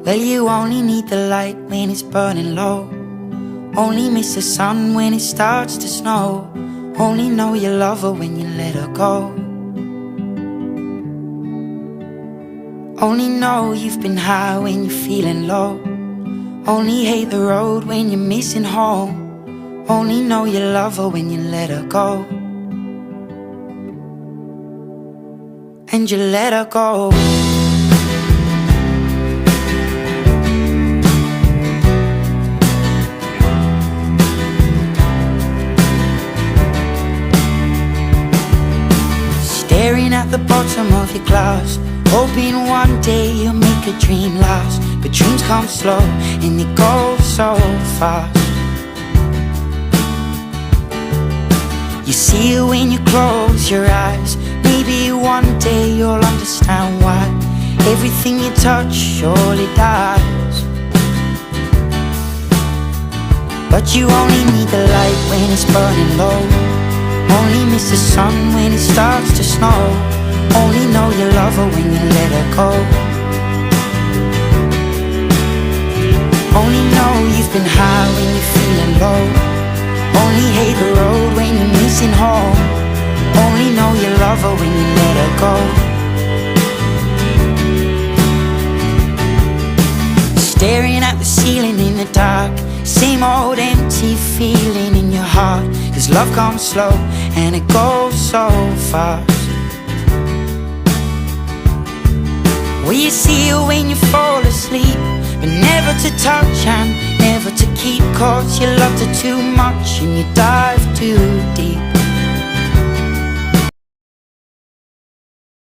Well, you only need the light when it's burning low. Only miss the sun when it starts to snow. Only know you love her when you let her go. Only know you've been high when you're feeling low. Only hate the road when you're missing home. Only know you love her when you let her go. And you let her go. Staring at the bottom of your glass, hoping one day you'll make a dream last. But dreams come slow and they go so fast. You see it when you close your eyes. Maybe one day you'll understand why everything you touch surely dies. But you only need the light when it's burning low. Only miss the sun when it starts to snow. Only know you love her when you let her go. Only know you've been high when you're feeling low. Only hate the road when you're missing home. Only know you love her when you let her go. Staring at the ceiling in the dark, same old empty feeling in your heart. 'Cause love comes slow and it goes so fast. Well, you see it when you fall asleep, but never to touch and never to keep. 'Cause you loved her too much and you dive too deep.